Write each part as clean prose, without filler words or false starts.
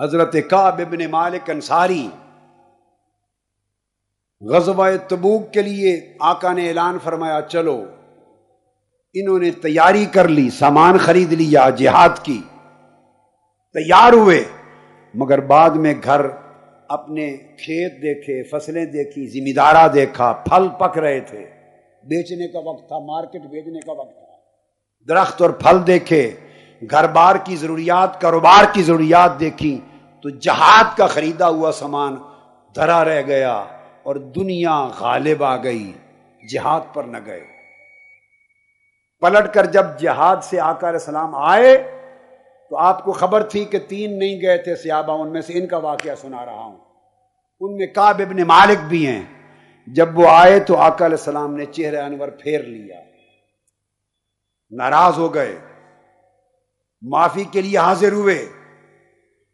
حضرت کعب ابن مالک انصاری غزوہ تبوک کے لیے آقا نے اعلان فرمایا چلو. انہوں نے تیاری کر لی، سامان خرید لیا، جہاد کی، تیار ہوئے، مگر بعد میں گھر اپنے کھیت دیکھے، فصلیں دیکھی، ذمہ دارہ دیکھا، پھل پک رہے تھے، بیچنے کا وقت تھا، مارکیٹ بیچنے کا وقت تھا، درخت اور پھل دیکھے، گھر بار کی ضروریات، کاروبار کی ضروریات دیکھی، تو جہاد کا خریدا ہوا سامان دھرا رہ گیا اور دنیا غالب آ گئی، جہاد پر نہ گئے. پلٹ کر جب جہاد سے آقا علیہ السلام آئے تو آپ کو خبر تھی کہ 3 نہیں گئے تھے صحابہ، ان میں سے ان کا واقعہ سنا رہا ہوں، ان میں کعب ابن مالک بھی ہیں. جب وہ آئے تو آقا علیہ السلام نے چہرہ انور پھیر لیا، ناراض ہو گئے، معافی کے لیے حاضر ہوئے.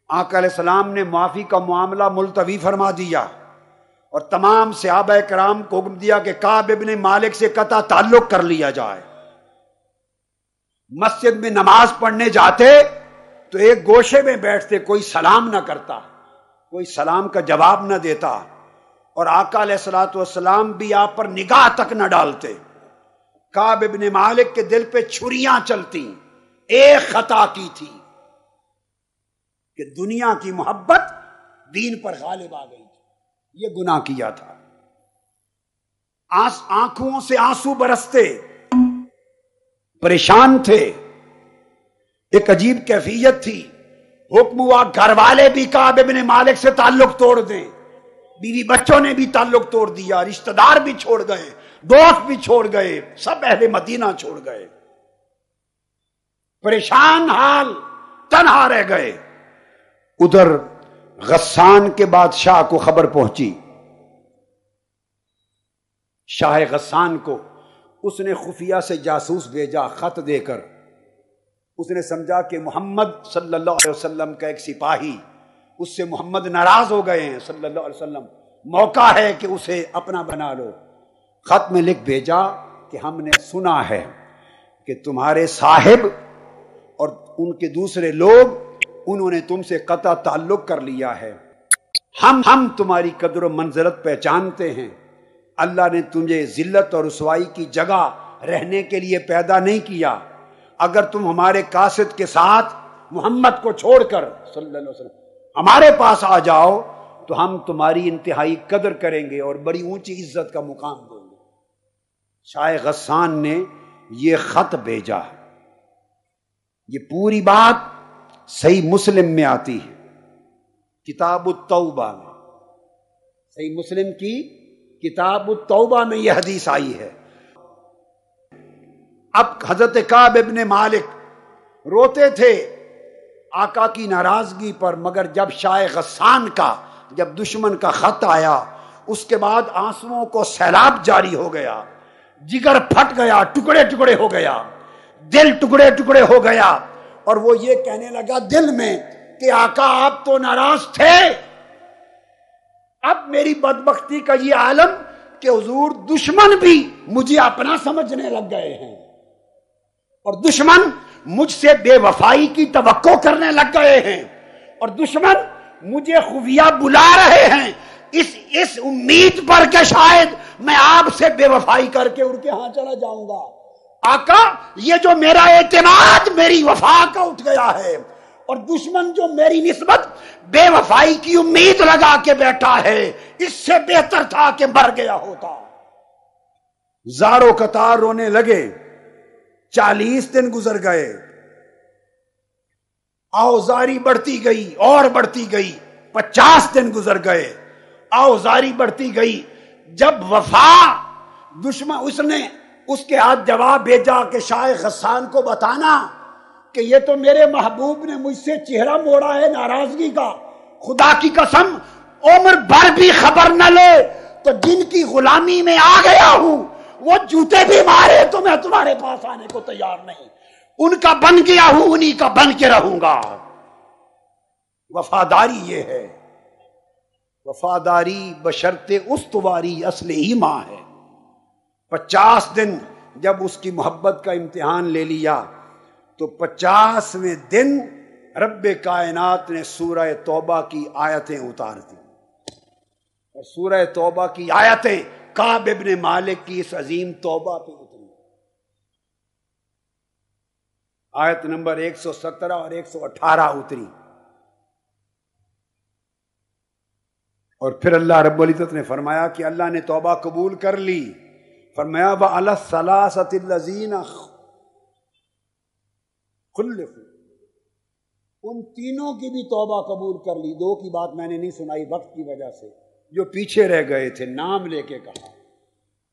آقا علیہ السلام نے معافی کا معاملہ ملتوی فرما دیا اور تمام صحابہ کرام کو حکم دیا کہ کعب ابن مالک سے قطع تعلق کر لیا جائے. مسجد میں نماز پڑھنے جاتے تو ایک گوشے میں بیٹھتے، کوئی سلام نہ کرتا، کوئی سلام کا جواب نہ دیتا، اور آقا علیہ الصلوۃ والسلام بھی آپ پر نگاہ تک نہ ڈالتے. کعب ابن مالک کے دل پہ چھریاں چلتی، ایک خطا کی تھی کہ دنیا کی محبت دین پر غالب آ گئی تھی، یہ گناہ کیا تھا. آنکھوں سے آنسو برستے، پریشان تھے، ایک عجیب کیفیت تھی. حکم ہوا گھر والے بھی کعب ابن مالک سے تعلق توڑ دیں، بیوی بچوں نے بھی تعلق توڑ دیا، رشتہ دار بھی چھوڑ گئے، دوست بھی چھوڑ گئے، سب اہل مدینہ چھوڑ گئے، پریشان حال، تنہا رہ گئے. ادھر غسان کے بادشاہ کو خبر پہنچی، شاہ غسان کو. اس نے خفیہ سے جاسوس بھیجا خط دے کر. اس نے سمجھا کہ محمد صلی اللہ علیہ وسلم کا ایک سپاہی، اس سے محمد ناراض ہو گئے ہیں صلی اللہ علیہ وسلم، موقع ہے کہ اسے اپنا بنا لو. خط میں لکھ بھیجا کہ ہم نے سنا ہے کہ تمہارے صاحب اور ان کے دوسرے لوگ، انہوں نے تم سے قطع تعلق کر لیا ہے. ہم تمہاری قدر و منزلت پہچانتے ہیں. اللہ نے تمہیں ذلت اور رسوائی کی جگہ رہنے کے لیے پیدا نہیں کیا. اگر تم ہمارے قاصد کے ساتھ محمد کو چھوڑ کر صلی اللہ علیہ وسلم ہمارے پاس آ جاؤ تو ہم تمہاری انتہائی قدر کریں گے اور بڑی اونچی عزت کا مقام دیں گے. شاہ غسان نے یہ خط بھیجا. یہ پوری بات صحیح مسلم میں آتی ہے، کتاب التوبہ میں، صحیح مسلم کی کتاب التوبہ میں یہ حدیث آئی ہے. اب حضرت کعب ابن مالک روتے تھے آقا کی ناراضگی پر، مگر جب شاہ غسان کا، جب دشمن کا خط آیا، اس کے بعد آنسوؤں کو سیلاب جاری ہو گیا، جگر پھٹ گیا، ٹکڑے ٹکڑے ہو گیا، دل ٹکڑے ٹکڑے ہو گیا. اور وہ یہ کہنے لگا دل میں کہ آقا آپ تو ناراض تھے، اب میری بدبختی کا یہ عالم کہ حضور دشمن بھی مجھے اپنا سمجھنے لگ گئے ہیں اور دشمن مجھ سے بے وفائی کی توقع کرنے لگ گئے ہیں اور دشمن مجھے خفیہ بلا رہے ہیں اس امید پر کہ شاید میں آپ سے بے وفائی کر کے ان کے ہاں چلا جاؤں گا. آقا یہ جو میرا اعتماد میری وفا کا اٹھ گیا ہے اور دشمن جو میری نسبت بے وفائی کی امید لگا کے بیٹھا ہے، اس سے بہتر تھا کہ مر گیا ہوتا. زاروں قطار رونے لگے. 40 دن گزر گئے، آوزاری بڑھتی گئی اور بڑھتی گئی. 50 دن گزر گئے، آوزاری بڑھتی گئی. جب وفا دشمن، اس نے اس کے ہاتھ جواب بھیجا کہ شاہ غسان کو بتانا کہ یہ تو میرے محبوب نے مجھ سے چہرہ موڑا ہے ناراضگی کا، خدا کی قسم عمر بھر بھی خبر نہ لے تو جن کی غلامی میں آ گیا ہوں وہ جوتے بھی مارے تو میں تمہارے پاس آنے کو تیار نہیں، ان کا بن گیا ہوں، انہی کا بن کے رہوں گا. وفاداری یہ ہے، وفاداری بشرط استواری اصل ایمان ہے. 50 دن جب اس کی محبت کا امتحان لے لیا تو 50ویں دن رب کائنات نے سورہ توبہ کی آیتیں اتار دی، اور سورہ توبہ کی آیتیں کعب ابن مالک کی اس عظیم توبہ پہ اتری۔ آیت نمبر 117 اور 118 اتری، اور پھر اللہ رب العزت نے فرمایا کہ اللہ نے توبہ قبول کر لی۔ فرمایا وَعَلَى الثَّلَاثَةِ الَّذِينَ خُلِّفُوا، ان تینوں کی بھی توبہ قبول کر لی۔ دو کی بات میں نے نہیں سنائی وقت کی وجہ سے، جو پیچھے رہ گئے تھے نام لے کے کہا۔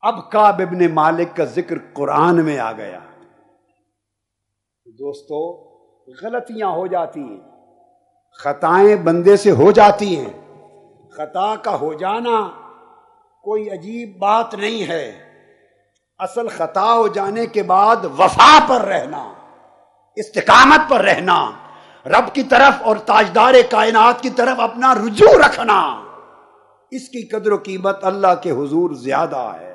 اب کعب ابن مالک کا ذکر قرآن میں آ گیا۔ دوستو، غلطیاں ہو جاتی ہیں، خطائیں بندے سے ہو جاتی ہیں۔ خطا کا ہو جانا کوئی عجیب بات نہیں ہے، اصل خطا ہو جانے کے بعد وفا پر رہنا، استقامت پر رہنا، رب کی طرف اور تاجدار کائنات کی طرف اپنا رجوع رکھنا، اس کی قدر و قیمت اللہ کے حضور زیادہ ہے۔